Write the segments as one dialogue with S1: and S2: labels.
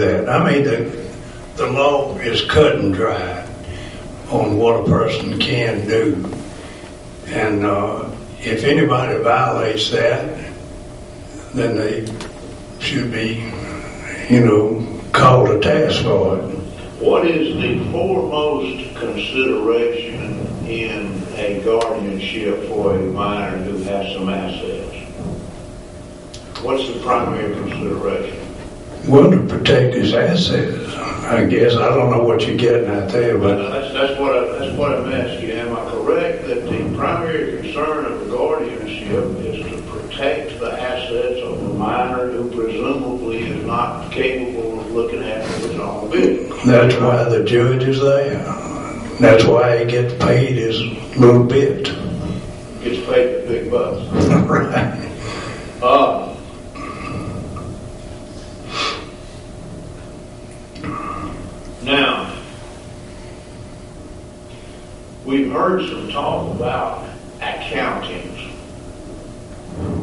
S1: that. I mean, the law is cut and dry on what a person can do. And if anybody violates that, then they should be, called to task for it.
S2: What is the foremost consideration in a guardianship for a minor who has some assets? What's the primary consideration?
S1: Well, to protect his assets, I guess. I don't know what you're getting at there, but
S2: that's what I'm asking. Am I correct that the primary concern of the guardianship is to protect the assets of the minor who presumably is not capable of looking after his own business?
S1: That's why the judge is there. That's why he gets paid his little bit.
S2: Gets paid the big bucks.
S1: Right.
S2: Now, we've heard some talk about accountings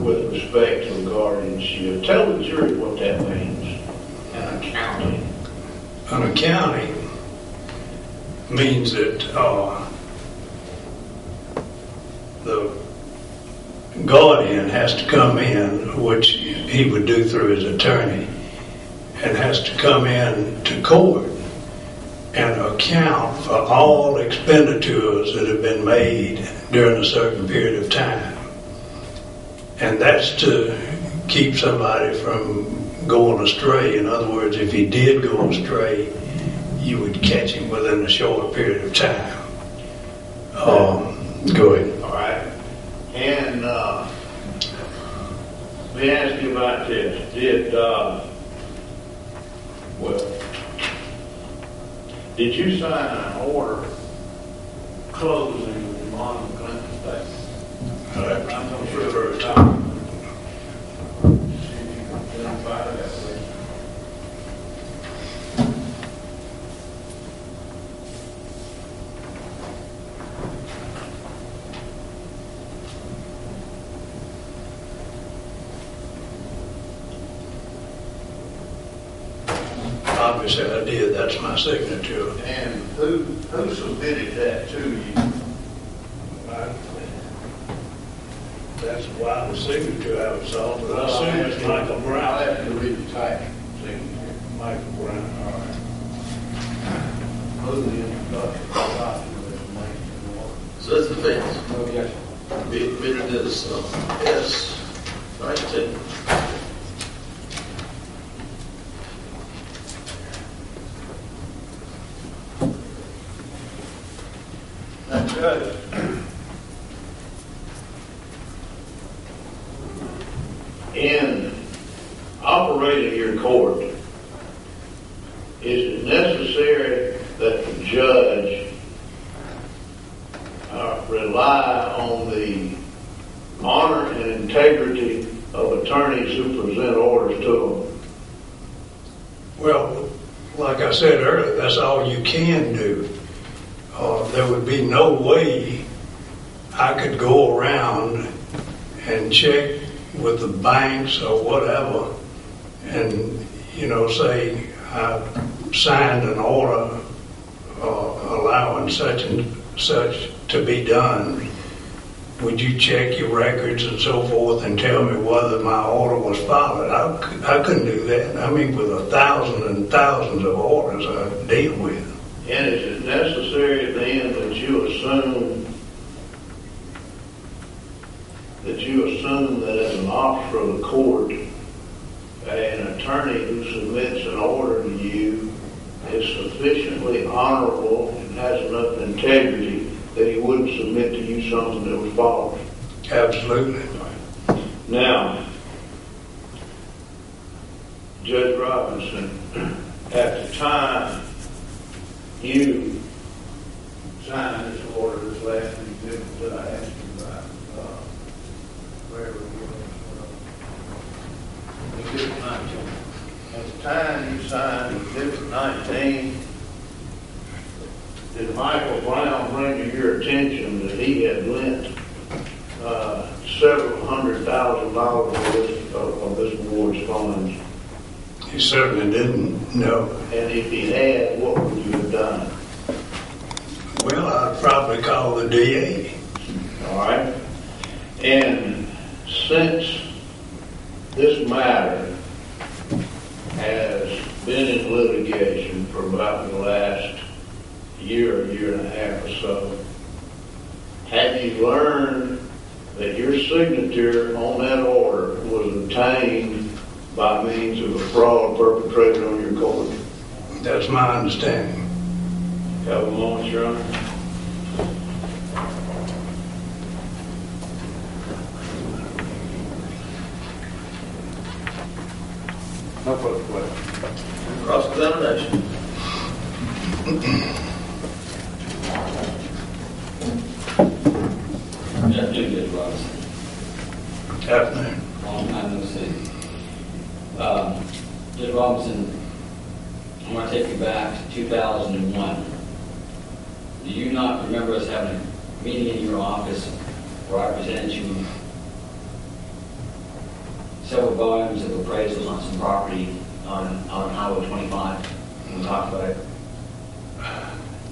S2: with respect to guardianship. Tell the jury what that means, an accounting.
S1: An accounting means that the guardian has to come in, which he would do through his attorney, and has to come in to court and account for all expenditures that have been made during a certain period of time. And that's to keep somebody from going astray. In other words, if he did go astray, you would catch him within a short period of time. Go ahead.
S2: All right. And let me ask you about this. Did you sign an order closing the Mon Clinton State?
S1: I'm not sure for a time. Obviously I did. That's my signature.
S2: And who submitted that to you?
S1: That's why the signature I was on, but I assume it's Michael Brown.
S2: I'll have to read the type signature.
S1: Michael Brown.
S2: All right. Move the introduction.
S3: So that's the fence.
S2: Oh, yes.
S3: Meter is S19.
S2: That's good. In operating your court, is it necessary that the judge rely on the honor and integrity of attorneys who present orders to them?
S1: Well, like I said earlier, that's all you can do. There would be no way I could go around and check with the banks or whatever and, say I signed an order allowing such and such to be done. Would you check your records and so forth and tell me whether my order was followed? I couldn't do that. I mean, with thousands and thousands of orders I deal with.
S2: And is it necessary then that you assume that as an officer of the court, an attorney who submits an order to you is sufficiently honorable and has enough integrity that he wouldn't submit to you something that was false?
S1: Absolutely.
S2: Now, Judge Robinson, at the time you signed this order, this last exhibit that I asked you about, wherever it was, Exhibit 19. At the time you signed Exhibit 19, did Michael Brown bring to your attention that he had lent several $100,000 of this board's funds?
S1: He certainly didn't. No.
S2: And if he had, what would you have done?
S1: Well, I'd probably call the DA.
S2: All right? And since this matter has been in litigation for about the last year and a half or so, have you learned that your signature on that order was obtained by means of a fraud perpetrated on your court?
S1: That's my understanding.
S2: Couple moments, Your Honor.
S4: No further questions.
S3: Cross-examination.
S5: Afternoon, Judge Robinson.
S1: Afternoon.
S5: Long time no see. Judge Robinson, I want to take you back to 2001. Do you not remember us having a meeting in your office where I presented you several volumes of appraisals on some property on Highway 25? And we talked about it.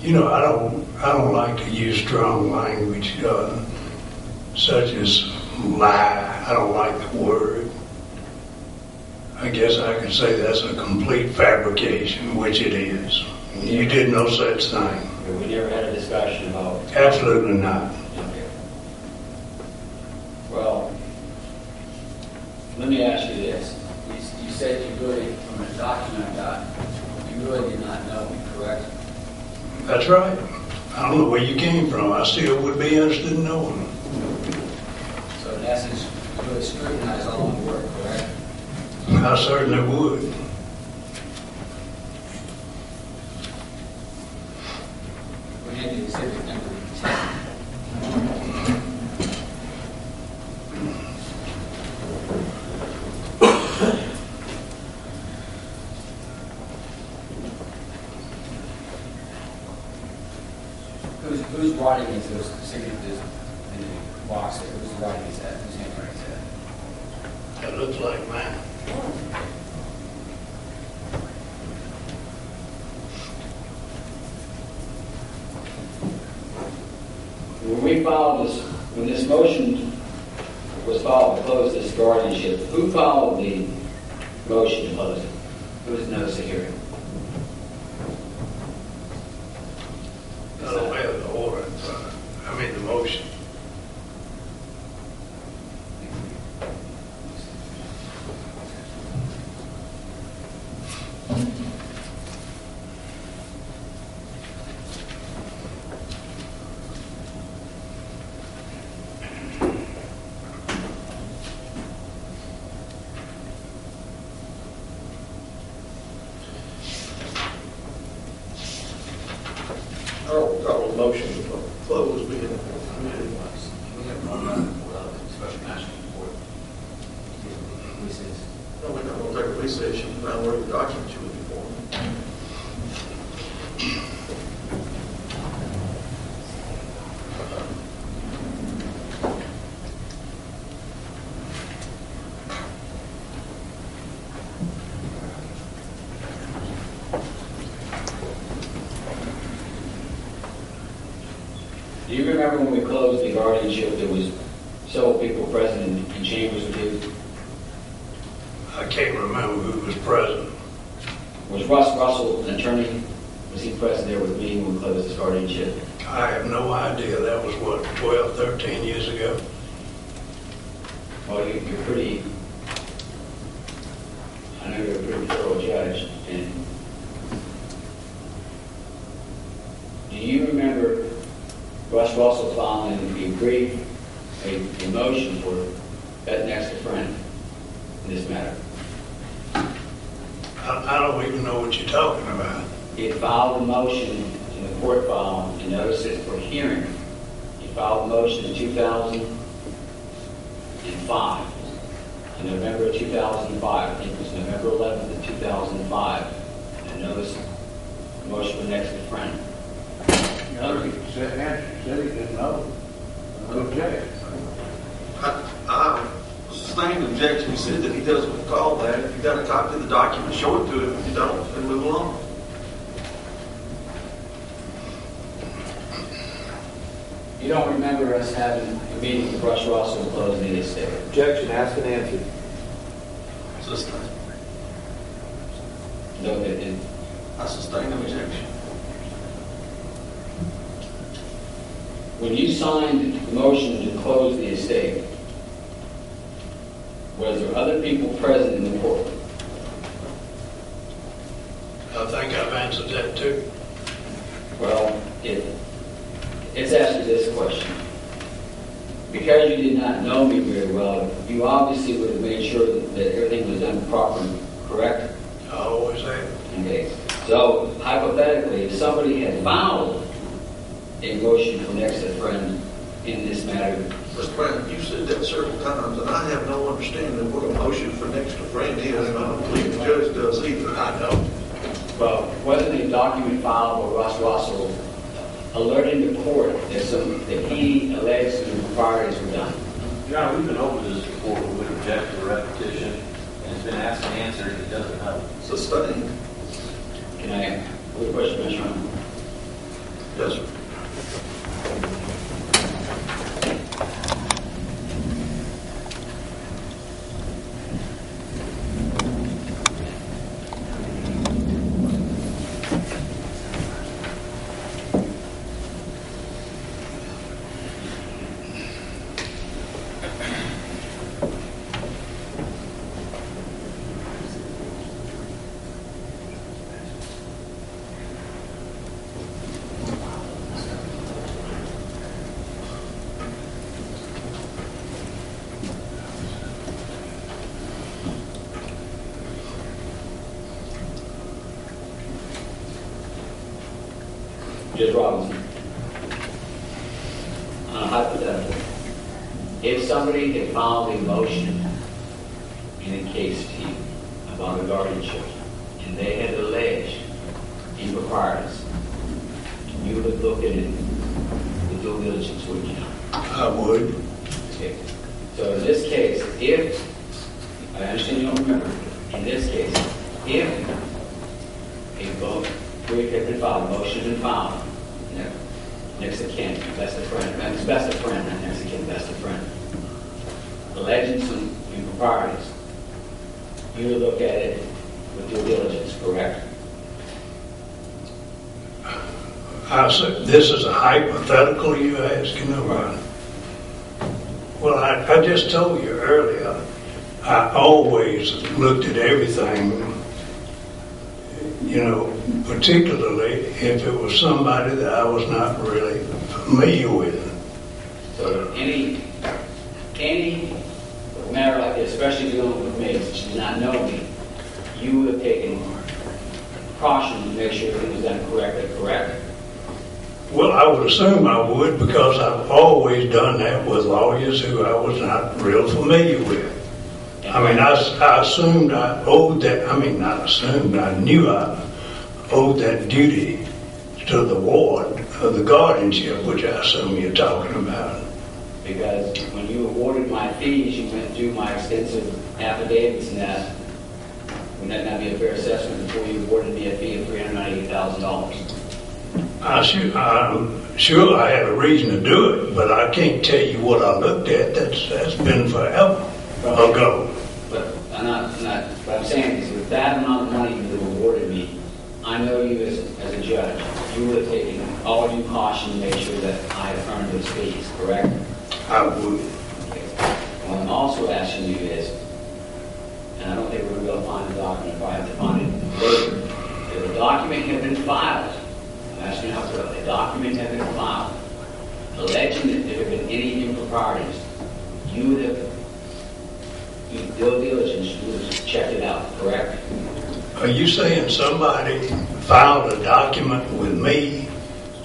S1: You know, I don't like to use strong language, such as lie. I don't like the word. I guess I could say that's a complete fabrication, which it is. You did no such thing.
S5: We never had a discussion about.
S1: Absolutely not.
S5: Okay. Well, let me ask you this. You said you really, from a document I got, you really did not know me, correct?
S1: That's right. I don't know where you came from. I still would be interested in knowing.
S5: So in essence, you really scrutinize all my work, correct?
S1: I certainly would.
S5: We had the exhibit number 10. Who's writing into those signatures in the box there? Who's writing these at? Whose handwriting is that?
S1: That looks like mine.
S5: When this motion was filed to close this guardianship, who filed the motion to close it? Who was the notice of hearing?
S1: I don't have the order. I mean the motion.
S3: Call motion to close being
S5: We have one special master report.
S3: No, we're not going to take a recess. You find where the documents you would be for.
S5: Do you remember when we closed the guardianship, there was several people present in chambers with you?
S1: I can't remember who was present.
S5: Was Russ Russell an attorney? Was he present there with me when we closed this guardianship?
S1: I have no idea. That was, what, 12, 13 years ago?
S5: Well, you're pretty, I know you're a pretty thorough judge, and do you remember Russ Russell filing a brief, a motion for that next friend in this matter?
S1: I don't even know what you're talking about.
S5: He had filed a motion in the court file and noticed it for hearing. He filed a motion in 2005. In November of 2005, I think it was November 11th of 2005, and noticed the motion for next friend.
S4: You know, he said he didn't know. Good check.
S3: I was sustained objection. He said that he doesn't recall that. If you got a copy of the document, show it to him. If you don't, then move along.
S5: You don't remember us having a meeting with Russ Russell closing the estate?
S6: Objection, asked and answered.
S3: Sustained.
S5: No, they didn't.
S3: I sustain the objection.
S5: When you signed the motion to close the estate, was there other people present in the court?
S1: I think I've answered that too.
S5: Well, it's asked you this question. Because you did not know me very well, you obviously would have made sure that everything was done properly, correct?
S1: I always have.
S5: Okay. So, hypothetically, if somebody had filed a motion for next of friend in this matter,
S3: Mr. Brown, you said that several times, and I have no understanding of what a motion for next to friend is, and I don't believe the judge does either. I don't.
S5: well, wasn't a document filed by Russ Russell alerting the court that he alleged some improprieties were done?
S6: Your Honor, we've been over this before. We would object to the repetition, and it's been asked and answered. It doesn't know.
S3: Sustained.
S5: Can I ask a question, Mr. Chairman?
S3: Yes, sir.
S5: Judge Robinson, hypothetical. If somebody had filed a motion in a case to you about a guardianship, and they had alleged improprieties, you would look at it with due diligence, wouldn't you?
S1: I would.
S5: Okay. So in this case, if, I understand you don't remember, in this case, if a vote, brief had been filed, motion had been filed, next of kin, best of friend, best of friend, not next of kin, best of friend, alleging some improprieties, you would look at it with due diligence, correct?
S1: I said, this is a hypothetical you asking about. Well, I just told you earlier, I always looked at everything, you know, particularly if it was somebody that I was not really familiar with.
S5: So any matter like this, especially dealing with me, since you did not know me, you would have taken precaution to make sure it was done correctly, correct?
S1: Well, I would assume I would, because I've always done that with lawyers who I was not real familiar with. I mean, I assumed I owed that, not assumed, I knew I owed that duty to the ward of the guardianship, which I assume you're talking about.
S5: Because when you awarded my fees, you went through my extensive affidavits and that. Would that not be a fair assessment before you awarded me a fee of $398,000?
S1: I'm sure I had a reason to do it, but I can't tell you what I looked at. That's been forever ago.
S5: But what I'm saying is, with that amount of money you awarded me, I know you as a judge, you would have taken all due caution to make sure that I had earned those fees, correct?
S1: I would.
S5: Okay. What I'm also asking you is, and I don't think we're going to be able to find the document, if I have to find it later, if a document had been filed, I'm asking you how to, a document had been filed, alleging that there had been any improprieties, you would have, with due diligence, you would have checked it out, correct?
S1: Are you saying somebody filed a document with me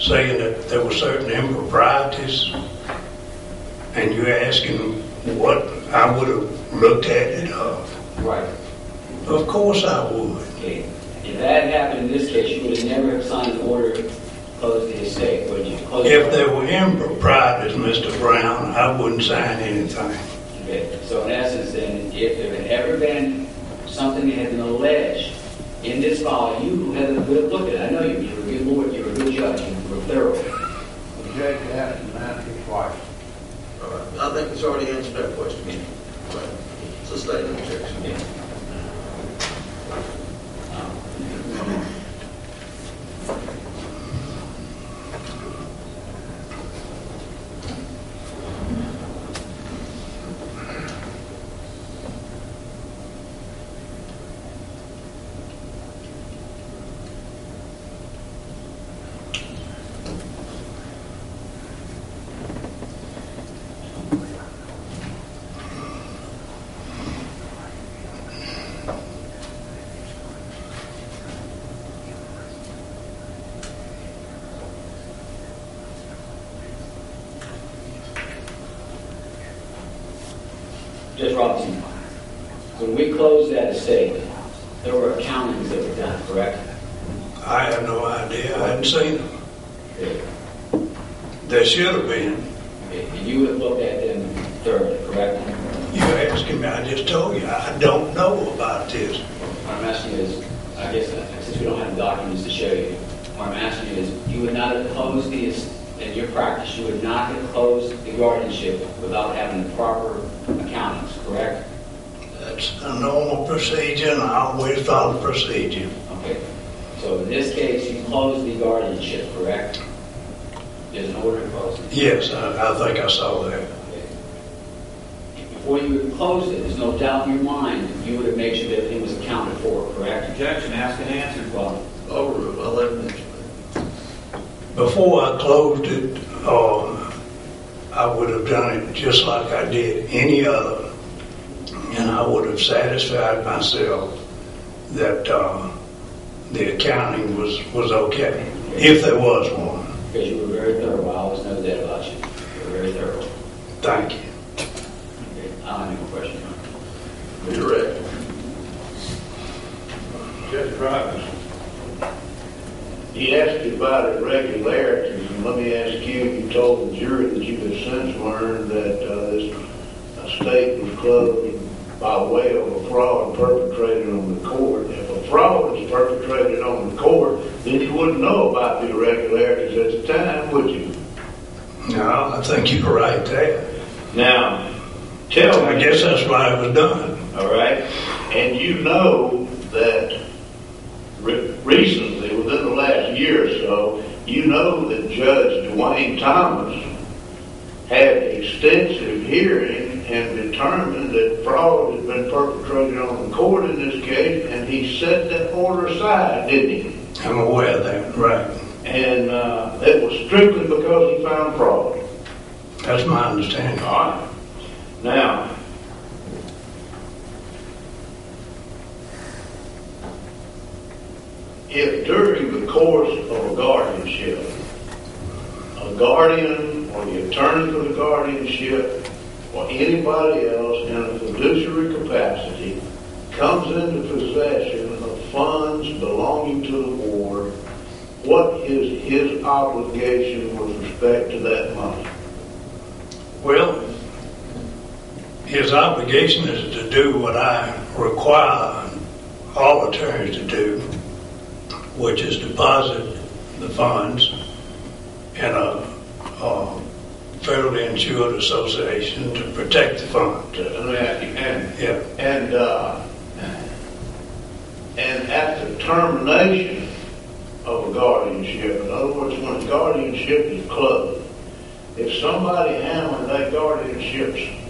S1: saying that there were certain improprieties, and you're asking what I would have looked at it of?
S5: Right.
S1: Of course I would.
S5: Okay. If that had happened in this case, you would have never have signed an order to close the estate, would you?
S1: If there were improprieties, Mr. Brown, I wouldn't sign anything.
S5: Okay, so in essence then, if there had ever been something that had been alleged in this file, you had a good look at it. I know you were a good lawyer, you were a good judge, you were thorough.
S4: The judge asked him that twice.
S3: All right. I think it's already answered that question. Right. Sustain objection.
S5: Yeah. Judge Robinson, when we closed that estate, there were accountings that were done, correct?
S1: I have no idea. I hadn't seen them.
S5: Okay.
S1: There should have been.
S5: Okay. And you would have looked at them thoroughly, correct?
S1: You're asking me. I just told you. I don't know about this.
S5: What I'm asking you is, I guess since we don't have documents to show you, what I'm asking you is, you would not have closed in your practice, you would not have closed the guardianship without having the proper accountings, correct?
S1: That's a normal procedure, and I always follow procedure.
S5: Okay. So in this case, you closed the guardianship, correct? There's an order to close it.
S1: Yes, I think I saw that.
S5: Okay. Before you would close it, there's no doubt in your mind you would have made sure that everything was accounted for, correct?
S6: Objection, asked and answered.
S5: Well,
S3: Overruled. I'll let him answer that.
S1: Before I closed it, I would have done it just like I did any other, and I would have satisfied myself that the accounting was okay, if there was one.
S5: because you were very thorough. I always know that about you. You were very thorough.
S1: Thank you.
S5: Okay. I don't have any more questions.
S3: Redirect.
S2: Judge Robinson, he asked you about irregularities, and let me ask you, you told the jury that you had since learned that this estate was closed by way of a fraud perpetrated on the court. If a fraud was perpetrated on the court, then you wouldn't know about the irregularities at the time, would you?
S1: No, I think you're right there.
S2: Now, tell me.
S1: I guess that's why it was done.
S2: All right? And you know that recently, within the last year or so, you know that Judge Dwayne Thomas had extensive hearing and determined that fraud had been perpetrated on the court in this case, and he set that order aside, didn't he?
S1: I'm aware of that, right.
S2: And that was strictly because he found fraud.
S1: That's my understanding.
S2: All right. Now, if during the course of a guardianship, a guardian or the attorney for the guardianship or anybody else in a fiduciary capacity comes into possession of funds belonging to the ward, what is his obligation with respect to that money?
S1: Well, his obligation is to do what I require all attorneys to do, which is deposit the funds in a federally insured association to protect the funds.
S2: Let me ask you,
S1: Yeah.
S2: And at the termination of a guardianship, in other words, when a guardianship is closed, if somebody handling that guardianship's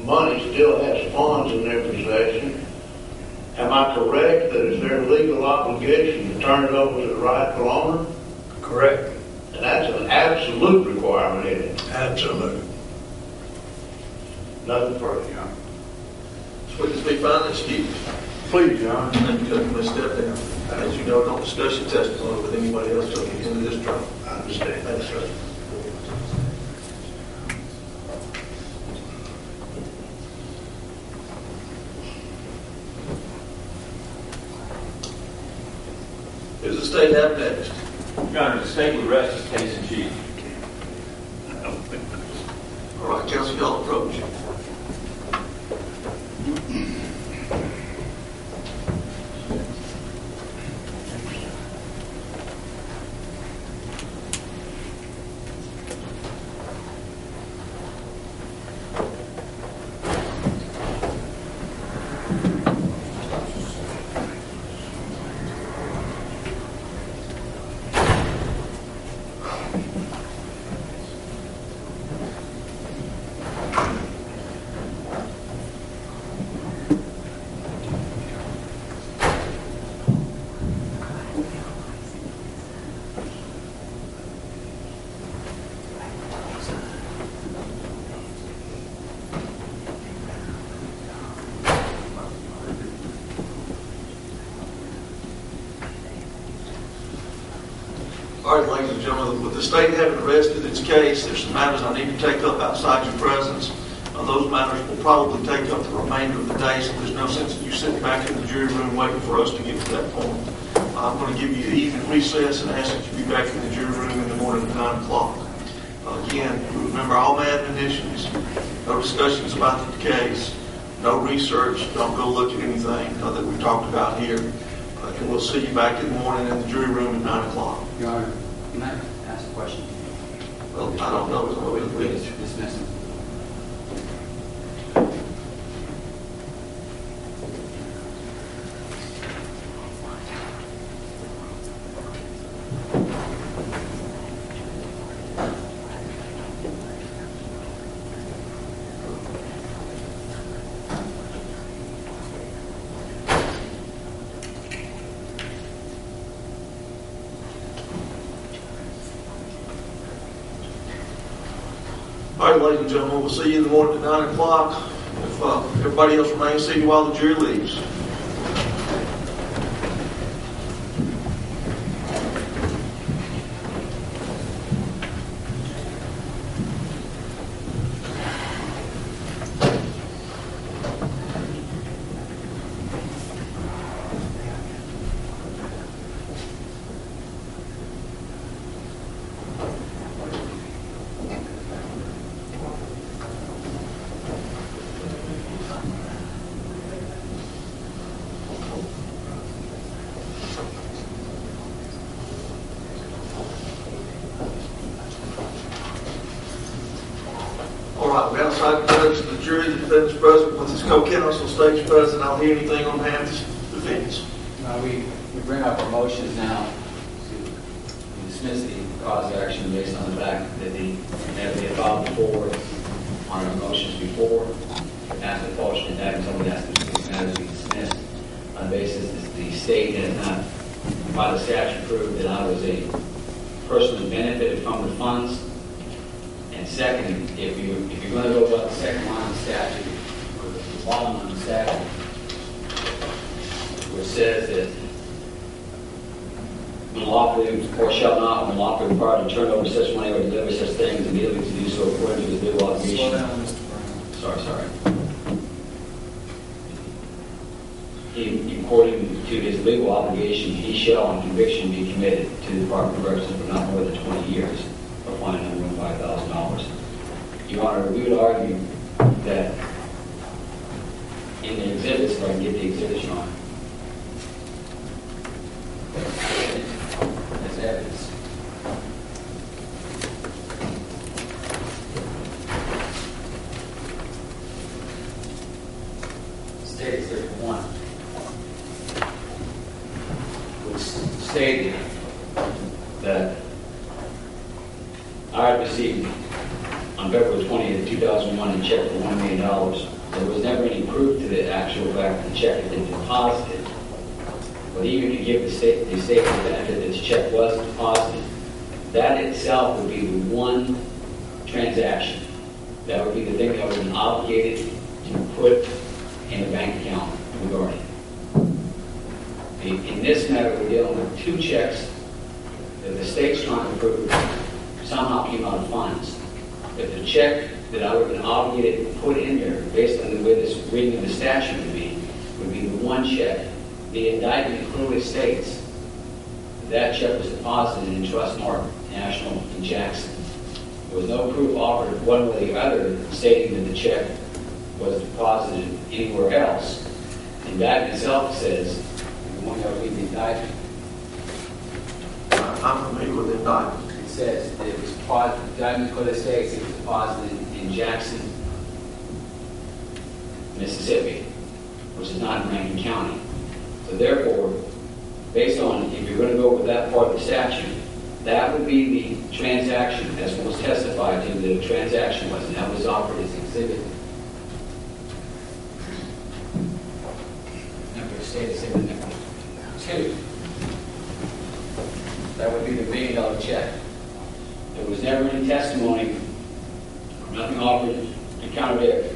S2: money still has funds in their possession, am I correct that it's their legal obligation to turn it over to the rightful owner?
S1: Correct.
S2: And that's an absolute requirement, isn't it?
S1: Absolute.
S2: Nothing further, Your Honor.
S3: Witness be found excused.
S4: Please, Your Honor.
S3: Thank you, Judge. You may step down. As you know, don't discuss your testimony with anybody else till the end of this trial.
S1: I understand.
S3: Thanks, sir. Does the state have next?
S6: Your Honor, the state will rest its case in chief.
S3: All right, counsel, y'all approach. All right, ladies and gentlemen, with the state having rested its case, there's some matters I need to take up outside your presence. Those matters will probably take up the remainder of the day, so there's no sense in you sitting back in the jury room waiting for us to get to that point. I'm going to give you an evening recess and ask that you be back in the jury room in the morning at 9 o'clock. Again, remember all my admonitions, no discussions about the case, no research, don't go look at anything that we've talked about here. And we'll see you back in the morning in the jury room at 9 o'clock.
S5: Your Honor, can I ask a question?
S3: Well, I don't know.
S5: Please dismiss him.
S3: All right, ladies and gentlemen, we'll see you in the morning at 9 o'clock. If everybody else remains seated while the jury leaves. We outside the judge and the jury, the defendant's present with his co-counsel, stage present. I don't hear anything on behalf of the defense.
S5: We bring up our motions now to dismiss the cause of action based on the fact that they had filed before on our motions before. After the fortunate that somebody has to matters be dismissed on the basis that the state has not, by the statute, proved that I was a person who benefited from the funds. And second, if you're going to go about the second line of the statute, or the bottom line of the statute, which says that when lawfully or shall not, when lawfully required to turn over such money or deliver such things immediately to do so according to the legal obligation.
S7: Slow down, Mr. Brown.
S5: Sorry. According to his legal obligation, he shall on conviction be committed to the Department of Corrections for not more than 20 years. A fine of $5,000. Your Honor, we would argue that in the exhibits, if I can get the exhibits, Your Honor, as evidence. State 31, which stated that I received on February 20th, 2001, a check for $1 million. There was never any proof to the actual fact that the check had been deposited. But even to give the state the benefit that this check was deposited, that itself would be the one transaction. That would be the thing that I would be obligated to put in a bank account of the Guardian. In this matter, we're dealing with two checks that the state's trying to prove somehow came out of funds. If the check that I would have been obligated to put in there, based on the way this reading of the statute would be the one check. The indictment clearly states that check was deposited in Trustmark National in Jackson. There was no proof offered one way or the other stating that the check was deposited anywhere else. And that itself says, you want to read the indictment?
S3: I'm familiar with the indictment.
S5: It says that it was deposited, the indictment clearly states it was deposited in Jackson, Mississippi, which is not in Rankin County. So therefore, based on, if you're going to go with that part of the statute, that would be the transaction, as was testified to, that a transaction was, and that was offered as exhibit. Number state exhibit number 2. That would be the $1 million check. There was never any testimony, nothing offered to contradict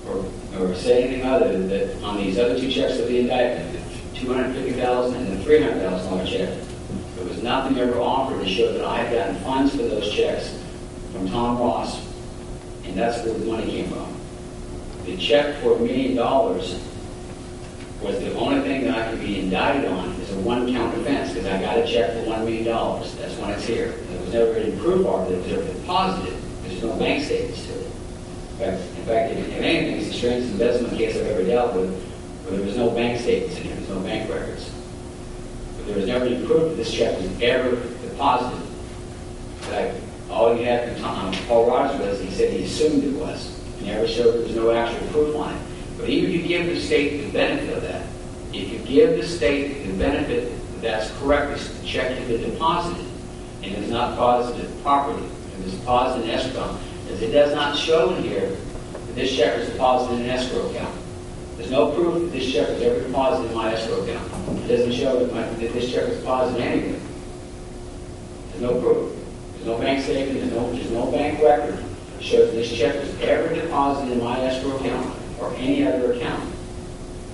S5: or say anything other than that on these other 2 checks of the indictment, the $250,000 and the $300,000 check, there was nothing ever offered to show that I had gotten funds for those checks from Tom Ross, and that's where the money came from. The check for $1 million was the only thing that I could be indicted on as a 1-count offense, because I got a check for $1 million. That's when it's here. There was never any proof of it. It was ever deposited. There's no bank statements to it. In fact, if anything, it's the strangest investment case I've ever dealt with, where there was no bank statements in here. There's no bank records. But there was never any proof that this check was ever deposited. All you had from Paul Rogers was he said he assumed it was. He never showed there was no actual proof on it. But even if you give the state the benefit of that, if you give the state the benefit that that's correct, this check has been deposited and is not deposited properly, it was deposited in escrow, as it does not show in here that this check was deposited in an escrow account. There's no proof that this check was ever deposited in my escrow account. It doesn't show that this check was deposited anywhere. There's no proof. There's no bank statement. There's no bank record that shows that this check was ever deposited in my escrow account or any other account.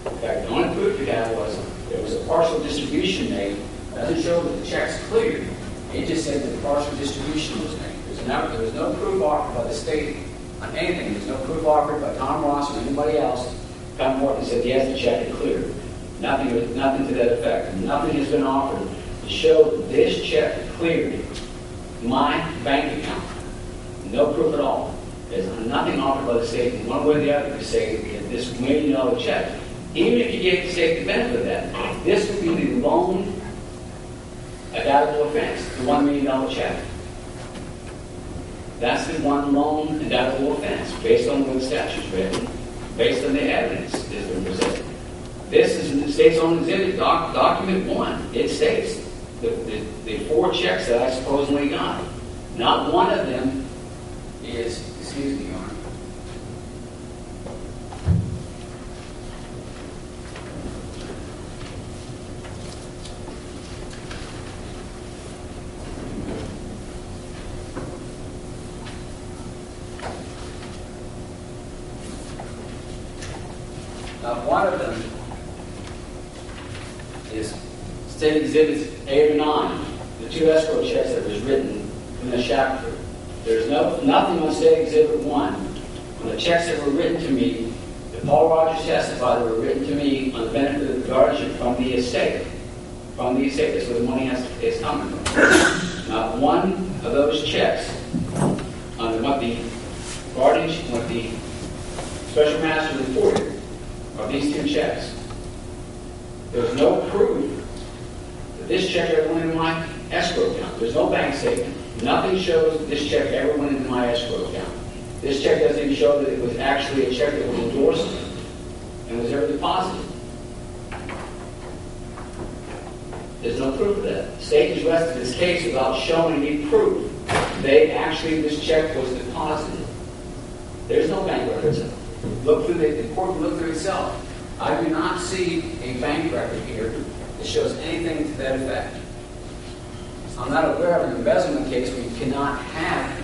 S5: In fact, the only proof you have was there was a partial distribution made. It doesn't show that the check's cleared. It just said that the partial distribution was made. There was no proof offered by the state on anything. There's no proof offered by Tom Ross or anybody else come forth and said, yes, the check is cleared. Nothing to that effect. Nothing has been offered to show that this check cleared my bank account. No proof at all. There's nothing offered by the state in one way or the other to say that this $1 million check, even if you gave the state the benefit of that, this would be the loan indictable offense, the $1 million check. That's the one loan indictable offense, based on the statute's written, based on the evidence that's been presented. This is in the state's own exhibit, document 1. It states the 4 checks that I supposedly got. Not one of them is, excuse me, Your Honor. One of them is State Exhibits 8 or 9, the 2 escrow checks that was written in the chapter. There's nothing on State Exhibit 1 on the checks that were written to me that Paul Rogers testified that were written to me on the benefit of the guardianship from the estate. From the estate, that's where the money is coming from. Not one of those checks on what the guardianship, what the special master reported of these 2 checks. There's no proof that this check ever went into my escrow account. There's no bank statement. Nothing shows that this check ever went into my escrow account. This check doesn't even show that it was actually a check that was endorsed and was ever deposited. There's no proof of that. The state has rested this case without showing me proof this check was deposited. There's no bank records. Look through the court, look through itself. I do not see a bank record here that shows anything to that effect. I'm not aware of an embezzlement case where you cannot have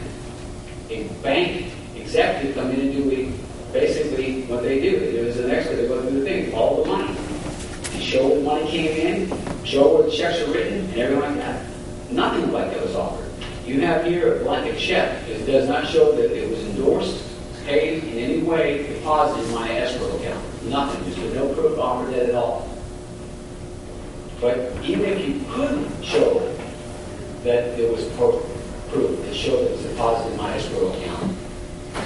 S5: a bank executive come in and do basically what they do. They do as an expert, they go through the thing, follow the money. And show the money came in, show where the checks are written, and everything like that. Nothing like that was offered. You have here a blanket check. It does not show that it was endorsed, paid in any way, deposited in my escrow account. Nothing. There's no proof offered that at all. But even if you couldn't show that there was proof that showed that it was deposited in my escrow account,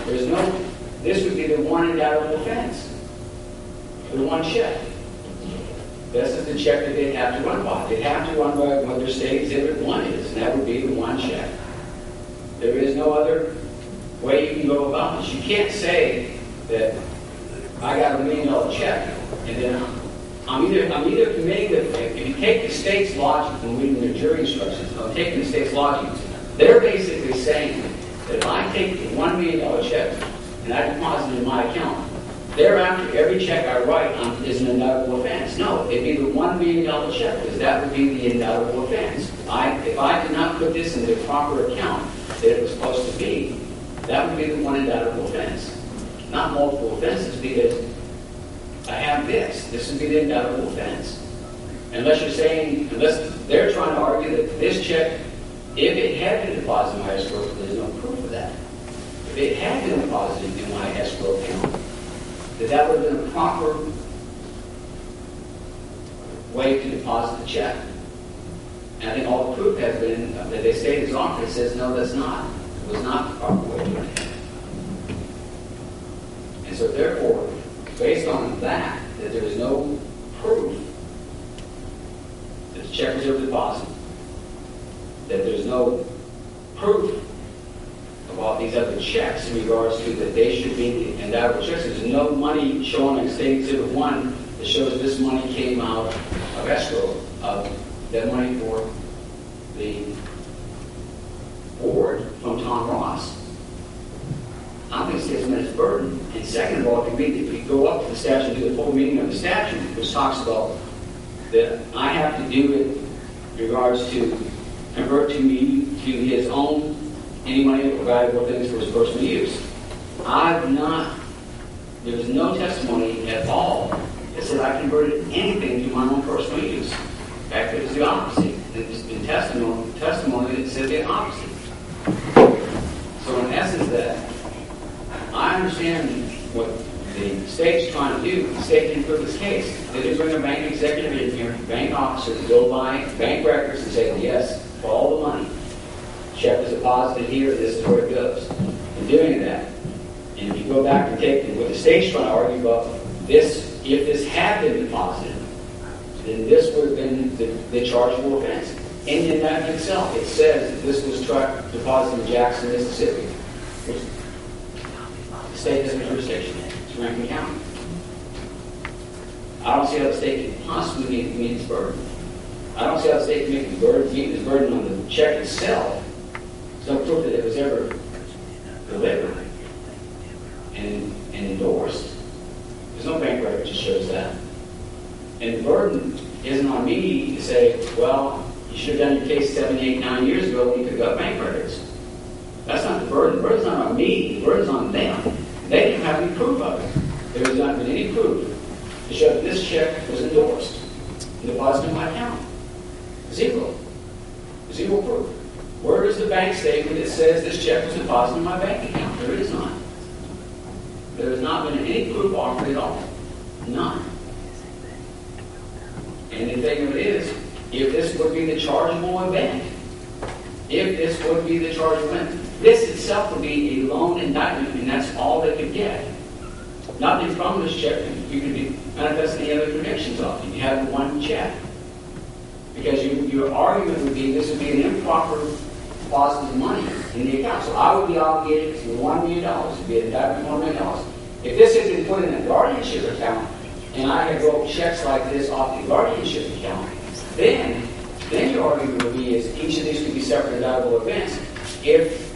S5: there's no this would be the one indictable offense. The one check. This is the check that they'd have to run by. They'd have to run by what their state exhibit 1 is, and that would be the one check. There is no other way you can go about this. You can't say that I got $1 million check, and then I'm either committing the, if you take the state's logic from reading their jury instructions, I'm taking the state's logic, they're basically saying that if I take the $1 million check and I deposit it in my account, thereafter, every check I write is an indictable offense. No, it'd be the $1 million check, because that would be the indictable offense. If I did not put this in the proper account that it was supposed to be, that would be the one indictable offense. Not multiple offenses, because I have this. This would be the indictable offense. Unless they're trying to argue that this check, if it had been deposited in my escrow, there's no proof of that. If it had been deposited in my escrow account, that would have been a proper way to deposit the check. And I think all the proof has been that they state is offered. It says, no, that's not. It was not the proper way to do it. And so therefore, based on that there is no proof that the check was ever deposited, that there's no proof of all these other checks in regards to that they should be the indictable checks. There's no money shown in State Exhibit 1 that shows this money came out of escrow, of that money for the board from Tom Ross. I don't think the state's met its burden. And second of all, if you go up to the statute and do the full meaning of the statute, which talks about that I have to do it in regards to convert to his own any money or valuable things for his personal use. There's no testimony at all that said I converted anything to my own personal use. In fact, it was the opposite. There's been testimony that said the opposite. So in essence that, I understand what the state's trying to do. The state can prove this case. They did bring a bank executive in here, bank officer, to go by bank records and say, yes, for all the money. Check was deposited here, this is where it goes. In doing that, and if you go back and take what the state's trying to argue about, this, if this had been deposited, then this would have been the chargeable offense. In the indictment itself, it says that this was deposited in Jackson, Mississippi, which the state has a jurisdiction in. It's Rankin County. I don't see how the state can possibly meet its burden. I don't see how the state can meet its burden on the check itself. There's no proof that it was ever delivered and endorsed. There's no bank record that shows that. And the burden isn't on me to say, well, you should have done your case 7, 8, 9 years ago when you could have got bank records. That's not the burden. The burden's not on me. The burden's on them. They didn't have any proof of it. There has not been any proof to show that this check was endorsed and deposited in my account. Zero. Zero proof. Where is the bank statement that says this check was deposited in my bank account? There is none. There has not been any proof offered at all. None. And the thing of it is, if this would be the chargeable event, this itself would be a lone indictment, and that's all they could get. Nothing from this check. You could be manifesting any other convictions off. You have the one check. Because your argument would be this would be an improper deposit of money in the account. So I would be obligated to $1 million. It would be an indictment for $1 million. If this had been put in a guardianship account, and I had wrote checks like this off the guardianship account, then your argument would be is each of these could be separate indictable events if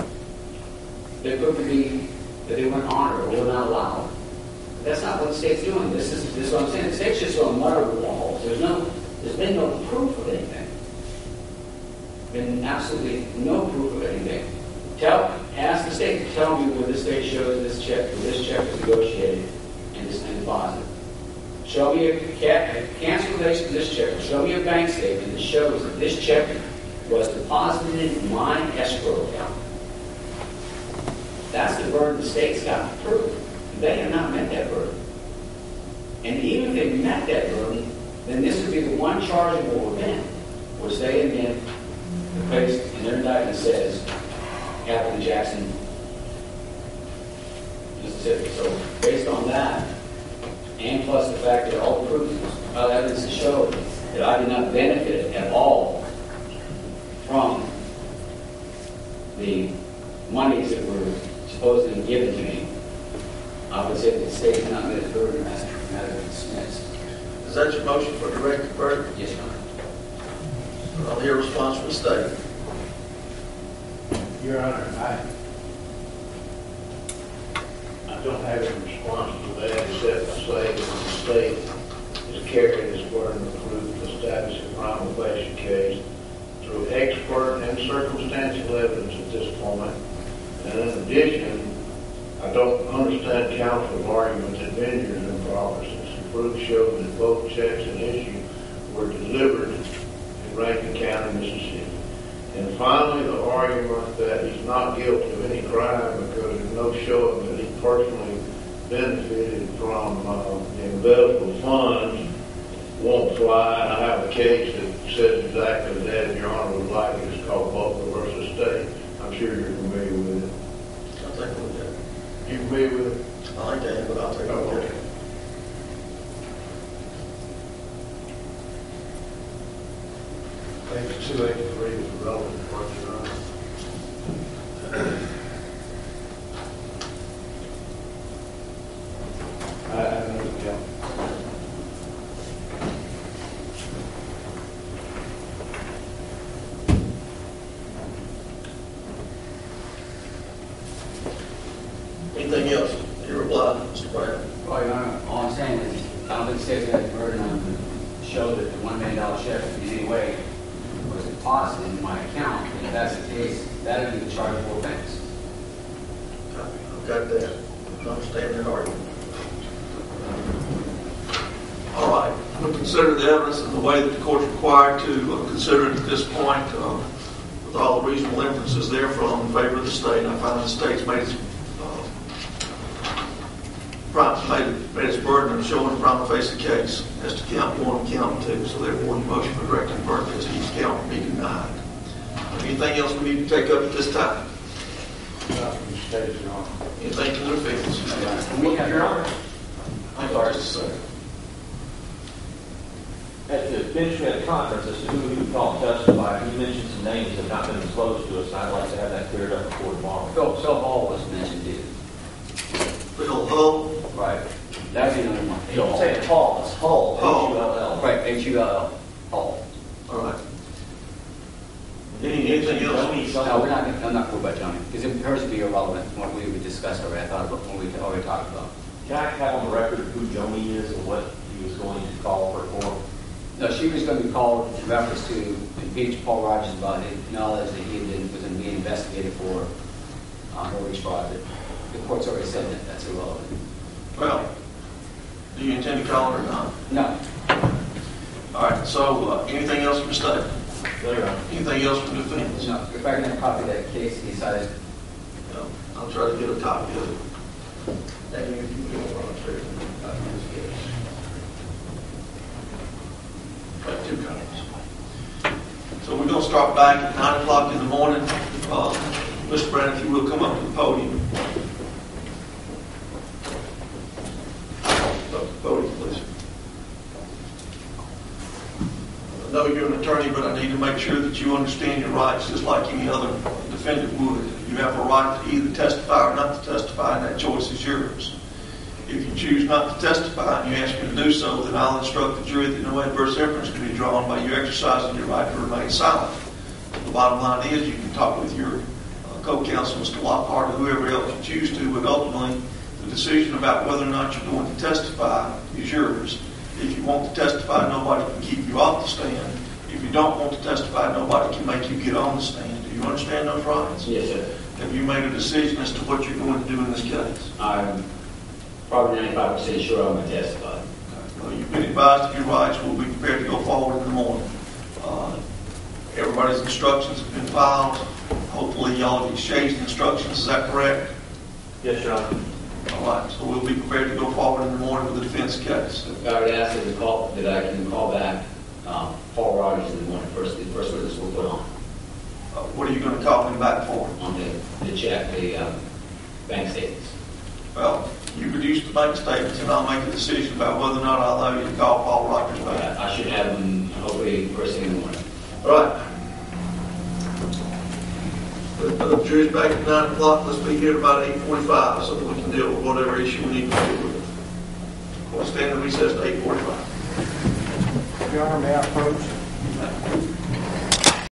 S5: there could be that they weren't honored or were not allowed. That's not what the state's doing. This is what I'm saying. The state's just going to mutter the walls. There's been no proof of anything. Been absolutely no proof of anything. Ask the state to tell me where the state shows this check was negotiated and deposited. Show me a cancellation of this check. Show me a bank statement that shows that this check was deposited in my escrow account. That's the burden the state's got to prove. They have not met that burden. And even if they met that burden, then this would be the one chargeable event which they again, the place in their indictment says happened in Jackson, Mississippi. considered. So based on that, and plus the fact that all the proof, all the evidence to show that I did not benefit at all from the monies that were supposedly given to me, I would say that the state has not met its burden as a matter of dismissed.
S3: Is that your motion for directed verdict?
S5: Yes, Your Honor.
S3: I'll hear a response from the state.
S4: Your Honor, I don't have a response to that except to say that the state is carrying its burden of proof to establish a prima facie case through expert and circumstantial evidence at this point. And in addition, I don't understand counsel's argument that venue is improper since the proof showed that both checks in issue were delivered in Rankin County, Mississippi. And finally, the argument that he's not guilty of any crime because there's no showing that he personally benefited from the embezzled funds won't fly. And I have a case that says exactly that. If Your Honor would like it, it's called Butler versus State. I'm sure you're familiar with it.
S3: I'll take a look at it.
S4: You familiar with it?
S3: I like that, but I'll take a look at it.
S4: Page 283 is relevant part, Your Honor. I know the count.
S3: Anything else? Your reply, Mr. Brown?
S5: Well, Your Honor, all I'm saying is, I don't think the state's got the burden on to show that the $1 million check in any way was deposited in my account. And if that's the case, that would be the chargeable offense.
S3: I've got that. I understand that argument. All right. We'll consider the evidence in the way that the court's required to consider it at this point with all the reasonable inferences therefrom in favor of the state. I find the state's made its burden of showing a prima facie case as to count 1 and count 2. So therefore, the motion for directed verdict as to each count will be denied. Anything else we need to take up at this time? Anything to the defense?
S5: We have, Your Honor.
S3: I'm sorry, just a second.
S6: At the bench, we had a conference as to who we would call and testify. You mentioned some names that have not been disclosed to us, and I'd like to have that cleared up before tomorrow.
S5: Phil Hall was mentioned, too.
S3: Phil Hull?
S5: Right. That'd be another one.
S6: You don't say Hall, it's Hull, H-U-L-L.
S5: Right, H-U-L-L. Hall.
S3: All right. Anything else?
S5: No, I'm not cool about Johnny, because it appears to be irrelevant from what we would discuss already. I thought when we already talked about.
S6: Can I have on the record who Joni is and what he was going to call her for?
S5: No, she was going to be called in reference to impeach Paul Rogers about his knowledge that he was going to be investigated for mortgage fraud. The court's already said that that's irrelevant.
S3: Well, do you intend to call her or not?
S5: No.
S3: All right, so anything else from the state?
S6: No, Your Honor.
S3: Anything else from the defense?
S5: No. If I can have a copy of that case, he decided.
S3: No. I'll try to get a copy of it. And you can go on upstairs. Got 2 copies. So we're going to start back at 9 o'clock in the morning. Mr. Brown, if you will, come up to the podium. Up to the podium, please. I know you're an attorney, but I need to make sure that you understand your rights just like any other defendant would. You have a right to either testify or not to testify, and that choice is yours. If you choose not to testify and you ask me to do so, then I'll instruct the jury that no adverse inference can be drawn by you exercising your right to remain silent. The bottom line is you can talk with your co-counsel, Mr. Lockhart, or whoever else you choose to, but ultimately the decision about whether or not you're going to testify is yours. If you want to testify, nobody can keep you off the stand. If you don't want to testify, nobody can make you get on the stand. Do you understand those rights?
S5: Yes, sir.
S3: Have you made a decision as to what you're going to do in this case?
S5: I'm probably 95% sure I'm going to testify.
S3: Well, you've been advised of your rights. We'll be prepared to go forward in the morning. Everybody's instructions have been filed. Hopefully, y'all have exchanged instructions. Is that correct?
S6: Yes, Your Honor.
S3: All right. So we'll be prepared to go forward in the morning with the defense case.
S5: I would ask that I can call back Paul Rogers in the morning. The first witness we'll put on.
S3: What are you going to call him back for?
S5: On the check, the bank statements.
S3: Well, You produce the bank statements, and I'll make a decision about whether or not I allow you to call Paul Rogers back.
S5: I should have them hopefully first thing in the morning.
S3: All right. The jury's back at 9 o'clock. Let's be here about 8:45 so that we can deal with whatever issue we need to deal with. We'll stand in recess to 8:45.
S7: Your Honor, may I approach?